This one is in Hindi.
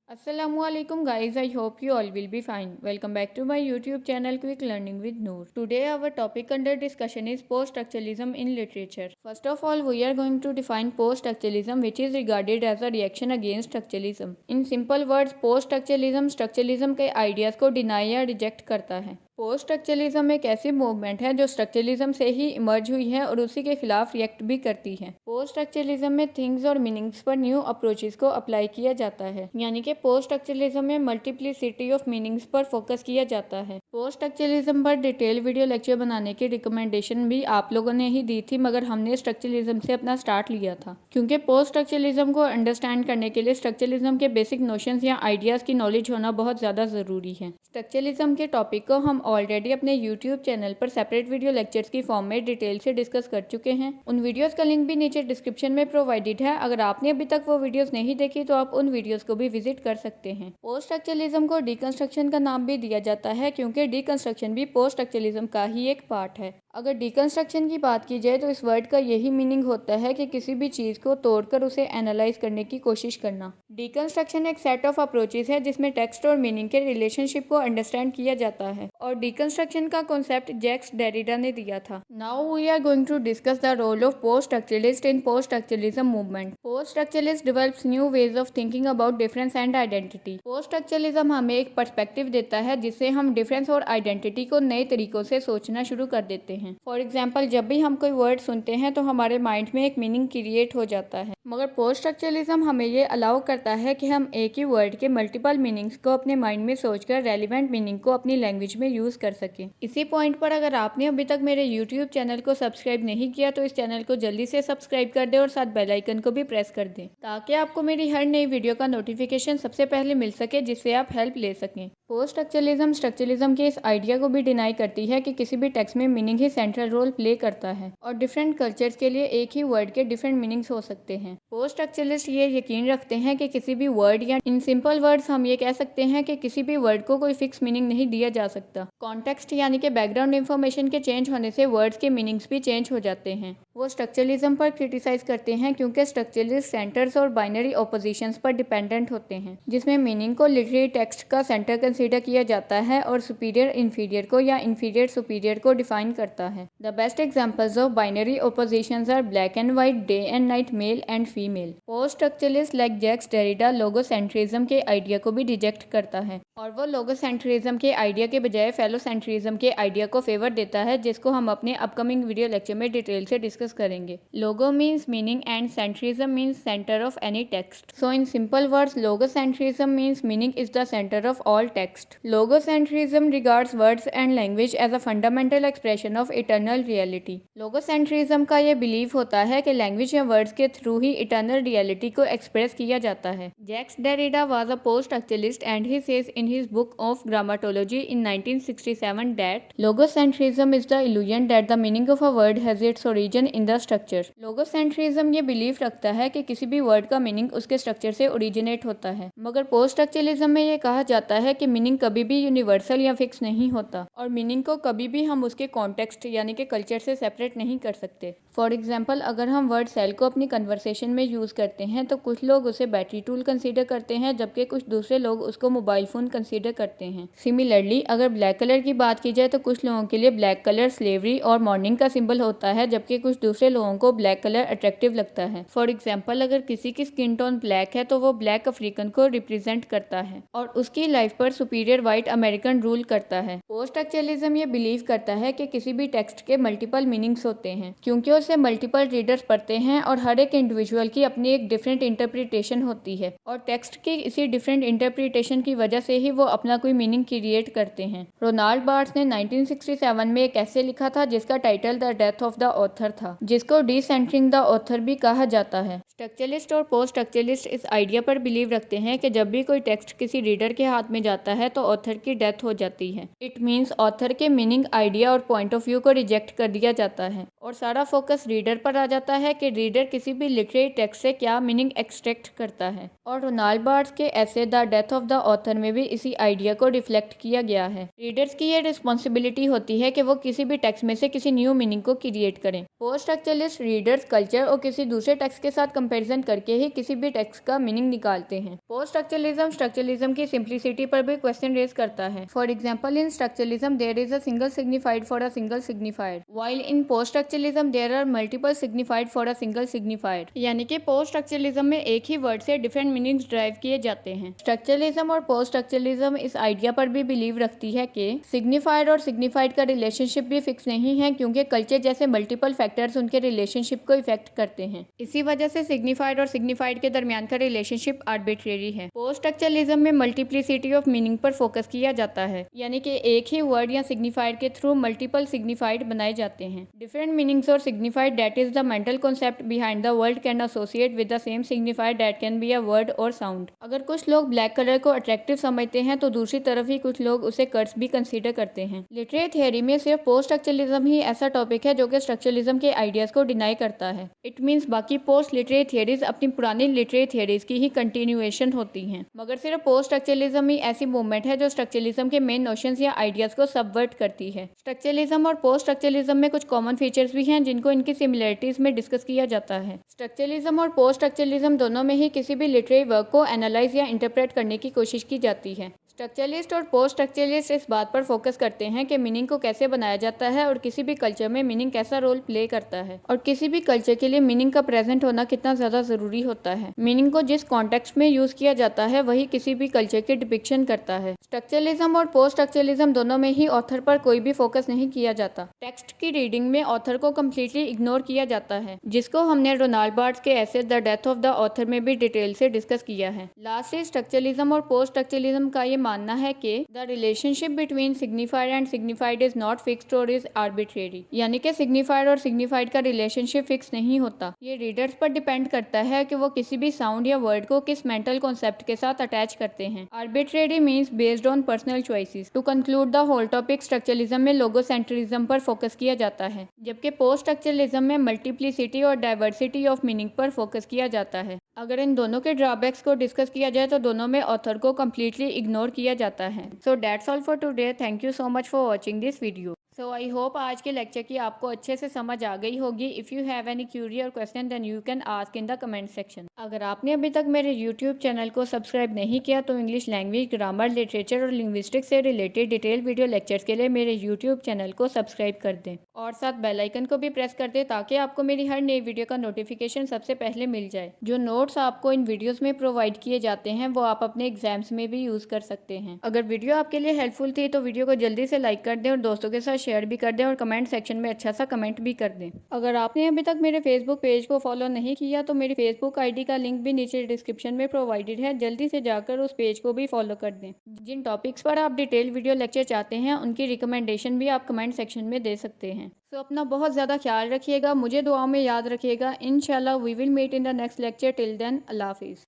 Assalamualaikum guys, I hope you all will be fine. Welcome back to my YouTube channel Quick Learning with Noor. Today our topic under discussion is post-structuralism in literature. First of all, we are going to define post-structuralism, which is regarded as a reaction against structuralism. In simple words, post-structuralism structuralism के आइडियाज़ को डिनाई या रिजेक्ट करता है। पोस्ट स्ट्रक्चरलिज्म एक ऐसी मूवमेंट है जो स्ट्रक्चरलिज्म से ही इमर्ज हुई है और उसी के खिलाफ रिएक्ट भी करती है। पोस्ट स्ट्रक्चरलिज्म में थिंग्स और मीनिंग्स पर न्यू अप्रोचेस को अप्लाई किया जाता है, यानी कि पोस्ट स्ट्रक्चरलिज्म में मल्टीप्लिसिटी ऑफ मीनिंग्स पर फोकस किया जाता है। पोस्ट स्ट्रक्चरलिज्म पर डिटेल वीडियो लेक्चर बनाने की रिकमेंडेशन भी आप लोगों ने ही दी थी, मगर हमने स्ट्रक्चरलिज्म से अपना स्टार्ट लिया था, क्योंकि पोस्ट स्ट्रक्चरलिज्म को अंडरस्टैंड करने के लिए स्ट्रक्चरलिज्म के बेसिक नोशंस या आइडियाज़ की नॉलेज होना बहुत ज़्यादा ज़रूरी है। स्ट्रक्चरलिज्म के टॉपिक को हम ऑलरेडी अपने YouTube चैनल पर सेपरेट वीडियो लेक्चर्स की फॉर्म में डिटेल से डिस्कस कर चुके हैं। उन वीडियोस का लिंक भी नीचे डिस्क्रिप्शन में प्रोवाइडेड है। अगर आपने अभी तक वो वीडियोस नहीं देखी तो आप उन वीडियोस को भी विजिट कर सकते हैं। पोस्ट स्ट्रक्चरलिज्म को डिकंस्ट्रक्शन का नाम भी दिया जाता है, क्योंकि डिकंस्ट्रक्शन भी पोस्ट स्ट्रक्चरलिज्म का ही एक पार्ट है। अगर डिकंस्ट्रक्शन की बात की जाए तो इस वर्ड का यही मीनिंग होता है कि किसी भी चीज़ को तोड़कर उसे एनालाइज करने की कोशिश करना। डिकंस्ट्रक्शन एक सेट ऑफ अप्रोचेस है जिसमें टेक्स्ट और मीनिंग के रिलेशनशिप को अंडरस्टैंड किया जाता है, और डिकंस्ट्रक्शन का कॉन्सेप्ट जैक्स डेरिडा ने दिया था। Now we are going to discuss the role of post structuralist in post structuralism movement. Post structuralist develops new ways of thinking about difference and identity. Post structuralism हमें एक पर्सपेक्टिव देता है जिससे हम डिफरेंस और आइडेंटिटी को नए तरीकों से सोचना शुरू कर देते हैं। फॉर एग्जाम्पल, जब भी हम कोई वर्ड सुनते हैं तो हमारे माइंड में एक मीनिंग क्रिएट हो जाता है, मगर पोस्ट स्ट्रक्चरलिज्म हमें ये अलाउ करता है कि हम एक ही वर्ड के मल्टीपल मीनिंग्स को अपने माइंड में सोचकर रेलिवेंट मीनिंग को अपनी लैंग्वेज में यूज कर सकें। इसी पॉइंट पर अगर आपने अभी तक मेरे YouTube चैनल को सब्सक्राइब नहीं किया तो इस चैनल को जल्दी से सब्सक्राइब कर दें और साथ बेल आइकन को भी प्रेस कर दें, ताकि आपको मेरी हर नई वीडियो का नोटिफिकेशन सबसे पहले मिल सके, जिससे आप हेल्प ले सकें। पोस्ट स्ट्रक्चरलिज्म स्ट्रक्चरलिज्म के इस आइडिया को भी डिनाई करती है कि किसी भी टेक्स्ट में मीनिंग ही सेंट्रल रोल प्ले करता है और डिफरेंट कल्चर्स के लिए एक ही वर्ड के डिफरेंट मीनिंग्स हो सकते हैं। पोस्ट स्ट्रक्चरलिस्ट ये यकीन रखते हैं कि किसी भी वर्ड, या इन सिंपल वर्ड्स हम ये कह सकते हैं कि किसी भी वर्ड को कोई फिक्स मीनिंग नहीं दिया जा सकता। कॉन्टेक्स्ट यानी कि बैकग्राउंड इन्फॉर्मेशन के चेंज होने से वर्ड्स के मीनिंग्स भी चेंज हो जाते हैं। वो स्ट्रक्चरलिज्म पर क्रिटिसाइज करते हैं क्योंकि स्ट्रक्चरलिस्ट सेंटर्स और बाइनरी ऑपोजिशंस पर डिपेंडेंट होते हैं, जिसमें मीनिंग को लिटरेरी टेक्स्ट का सेंटर कंसीडर किया जाता है और सुपीरियर इन्फीरियर को या इन्फीरियर सुपीरियर को डिफाइन करता है। The best examples of binary oppositions are black and white, day and night, male and female. Post structuralist like Jacques Derrida logocentrism के आइडिया को भी रिजेक्ट करता है, और वो लोगोसेंट्रिज्म के आइडिया के बजाय फेलोसेंट्रिज्म के आइडिया को फेवर देता है, जिसको हम अपने अपकमिंग वीडियो लेक्चर में डिटेल से डिस्कस करेंगे। Logo means meaning and centrism means centre of any text. So in simple words, logocentrism means meaning is the centre of all text. Logocentrism regards words and language as a fundamental expression of eternal reality. Logocentrism का ये बिलीव होता है कि लैंग्वेज या वर्ड्स के थ्रू ही इटर्नल रियलिटी को एक्सप्रेस किया जाता है। Jacques Derrida was a post structuralist and he says in his book of grammatology in 1967 that logocentrism is the illusion that the meaning of a word has its origin in the structure. Logocentrism ये बिलीव रखता है कि किसी भी वर्ड का मीनिंग उसके स्ट्रक्चर से ओरिजिनेट होता है, मगर पोस्ट स्ट्रक्चरलिज्म में ये कहा जाता है कि मीनिंग कभी भी यूनिवर्सल या फिक्स नहीं होता, और मीनिंग को कभी भी हम उसके कॉन्टेक्स्ट यानी कि कल्चर से सेपरेट नहीं कर सकते। फॉर एग्जाम्पल, अगर हम वर्ड सेल को अपनी कन्वर्सेशन में यूज़ करते हैं तो कुछ लोग उसे बैटरी टूल कंसीडर करते हैं, जबकि कुछ दूसरे लोग उसको मोबाइल फ़ोन कंसीडर करते हैं। सिमिलरली, अगर ब्लैक कलर की बात की जाए तो कुछ लोगों के लिए ब्लैक कलर स्लेवरी और मॉर्निंग का सिंबल होता है, जबकि कुछ दूसरे लोगों को ब्लैक कलर अट्रैक्टिव लगता है। फॉर एग्जाम्पल, अगर किसी की स्किन टोन ब्लैक है तो वो ब्लैक अफ्रीकन को रिप्रेजेंट करता है और उसकी लाइफ पर सुपीरियर व्हाइट अमेरिकन रूल करता है। पोस्ट स्ट्रक्चरलिज्म ये बिलीव करता है कि किसी भी टेक्स्ट के मल्टीपल मीनिंग्स होते हैं, क्योंकि उसे मल्टीपल रीडर्स पढ़ते हैं और हर एक इंडिविजुअल की अपनी एक डिफरेंट इंटरप्रिटेशन होती है, और टेक्स्ट की इसी डिफरेंट इंटरप्रिटेशन की वजह से ही वो अपना कोई मीनिंग क्रिएट करते हैं। रोनाल्ड बार्ट्स ने 1967 में एक ऐसे लिखा था जिसका title the death of the author था, जिसको डिसेंटरिंग द ऑथर भी कहा जाता है। स्ट्रक्चरलिस्ट और पोस्ट स्ट्रक्चरलिस्ट इस आइडिया पर बिलीव रखते हैं कि जब भी कोई टेक्स्ट किसी रीडर के हाथ में जाता है तो ऑथर की डेथ हो जाती है। इट मीन्स ऑथर के मीनिंग, आइडिया और पॉइंट ऑफ व्यू को रिजेक्ट कर दिया जाता है और सारा फोकस रीडर पर आ जाता है कि रीडर किसी भी लिटरेरी टेक्स्ट से क्या मीनिंग एक्सट्रैक्ट करता है। और रोनाल्ड बार्ट्स के ऐसे the death of the author में भी इसी आइडिया को रिफ्लेक्ट किया गया है। रीडर्स की ये रिस्पॉन्सिबिलिटी होती है कि वो किसी भी टेक्स्ट में से किसी न्यू मीनिंग को क्रिएट करें। पोस्ट स्ट्रक्चरलिस्ट रीडर्स कल्चर और किसी दूसरे टेक्स्ट के साथ कंपैरिजन करके ही किसी भी टेक्स्ट का मीनिंग निकालते हैं। पोस्ट स्ट्रक्चरलिज्म की सिंप्लिसिटी पर भी क्वेश्चन रेज करता है। For example, in structuralism there is a single signified for a single signifier, while in post structuralism there are multiple signified for a single signifier. यानी कि पोस्ट स्ट्रक्चरलिज्म में एक ही वर्ड से डिफरेंट मीनिंग्स ड्राइव किए जाते हैं। स्ट्रक्चरलिज्म और पोस्ट स्ट्रक्चरलिज्म इस आइडिया पर भी बिलीव रखती है कि सिग्निफाइड और सिग्निफाइड का रिलेशनशिप भी फिक्स नहीं है, क्योंकि कल्चर जैसे मल्टीपल फैक्टर्स उनके रिलेशनशिप को इफेक्ट करते हैं। इसी वजह से सिग्निफाइड और सिग्निफाइड के दरमियान का रिलेशनशिप आर्बिट्रेरी है। पोस्ट स्ट्रक्चरलिज्म में मल्टीप्लिसिटी ऑफ मीनिंग पर फोकस किया जाता है, यानी कि एक ही वर्ड या सिग्निफाइड के थ्रू मल्टीपल सिग्निफाइड बनाए जाते हैं। डिफरेंट मीनिंग्स और signified that is the mental concept behind the word can associate with the same signified that can be a word और साउंड। अगर कुछ लोग ब्लैक कलर को अट्रैक्टिव समझते हैं तो दूसरी तरफ ही कुछ लोग उसे कर्स भी कंसीडर करते हैं। लिटरेरी थियोरी में सिर्फ पोस्ट स्ट्रक्चरलिज्म ही ऐसा टॉपिक है जो कि स्ट्रक्चरलिज्म के आइडियाज को डिनाई करता है। इट मीन्स बाकी पोस्ट लिटरेरी थियोरीज अपनी पुरानी लिटरेरी थियोरीज की ही कंटिन्यूएशन होती हैं, मगर सिर्फ पोस्ट स्ट्रक्चरलिज्म ही ऐसी मूवमेंट है जो स्ट्रक्चरलिज्म के मेन नोशंस या आइडियाज को सबवर्ट करती है। स्ट्रक्चरलिज्म और पोस्ट स्ट्रक्चरलिज्म में कुछ कॉमन फीचर्स भी हैं जिनको इनकी सिमिलरिटीज में डिस्कस किया जाता है। स्ट्रक्चरलिज्म और पोस्ट स्ट्रक्चरलिज्म दोनों में ही किसी भी लिटरेरी वर्क को एनालाइज या इंटरप्रेट करने की कोशिश की जाती है। स्ट्रक्चरलिस्ट और पोस्ट स्ट्रक्चरलिस्ट इस बात पर फोकस करते हैं कि मीनिंग को कैसे बनाया जाता है और किसी भी कल्चर में मीनिंग कैसा रोल प्ले करता है, और किसी भी कल्चर के लिए मीनिंग का प्रेजेंट होना कितना ज़्यादा ज़रूरी होता है। मीनिंग को जिस कॉन्टेक्स्ट में यूज़ किया जाता है वही किसी भी कल्चर की डिपिक्शन करता है। स्ट्रक्चरलिज्म और पोस्ट स्ट्रक्चरलिज्म दोनों में ही ऑथर पर कोई भी फोकस नहीं किया जाता। टेक्स्ट की रीडिंग में ऑथर को कम्प्लीटली इग्नोर किया जाता है, जिसको हमने रोनाल्ड बार्थ्स के एसे the death of the author में भी डिटेल से डिस्कस किया है। लास्टली, स्ट्रक्चरलिज्म और पोस्ट स्ट्रक्चरलिज्म का ये मानना है कि the relationship between signified and signified is not fixed और इज आर्बिट्रेरी, यानी कि सिग्निफाइड और सिग्निफाइड का रिलेशनशिप फिक्स नहीं होता। ये रीडर्स पर डिपेंड करता है कि वो किसी भी साउंड या वर्ड को किस मेंटल कॉन्सेप्ट के साथ अटैच करते हैं। Arbitrary means based on personal choices. To conclude the whole topic, structuralism में लोगोसेंट्रिज्म पर फोकस किया जाता है, जबकि पोस्ट स्ट्रक्चरलिज्म में मल्टीप्लिसिटी और डाइवर्सिटी ऑफ मीनिंग पर फोकस किया जाता है। अगर इन दोनों के ड्रॉबैक्स को डिस्कस किया जाए तो दोनों में ऑथर को कम्प्लीटली इग्नोर किया जाता है। So that's all for today. Thank you so much for watching this video. So I hope आज के लेक्चर की आपको अच्छे से समझ आ गई होगी। If you have any query और question then you can ask in the comment section. अगर आपने अभी तक मेरे यूट्यूब चैनल को सब्सक्राइब नहीं किया तो इंग्लिश लैंग्वेज, ग्रामर, लिटरेचर और लिंग्विस्टिक्स से रिलेटेड डिटेल वीडियो लेक्चर्स के लिए मेरे यूट्यूब चैनल को सब्सक्राइब कर दें और साथ बेल आइकन को भी प्रेस कर दें ताकि आपको मेरी हर नई वीडियो का नोटिफिकेशन सबसे पहले मिल जाए। जो नोट्स आपको इन वीडियोज़ में प्रोवाइड किए जाते हैं वो आप अपने एग्जाम्स में भी यूज़ कर सकते हैं। अगर वीडियो आपके लिए हेल्पफुल थी तो वीडियो को जल्दी से लाइक कर दें और दोस्तों के साथ शेयर भी कर दें और कमेंट सेक्शन में अच्छा सा कमेंट भी कर दें। अगर आपने अभी तक मेरे फेसबुक पेज को फॉलो नहीं किया तो मेरी फेसबुक आईडी का लिंक भी नीचे डिस्क्रिप्शन में प्रोवाइडेड है, जल्दी से जाकर उस पेज को भी फॉलो कर दें। जिन टॉपिक्स पर आप डिटेल वीडियो लेक्चर चाहते हैं उनकी रिकमेंडेशन भी आप कमेंट सेक्शन में दे सकते हैं। तो अपना बहुत ज़्यादा ख्याल रखिएगा, मुझे दुआओं में याद रखिएगा। इंशाल्लाह we will meet in the next lecture. Till then, अल्लाह हाफिज़।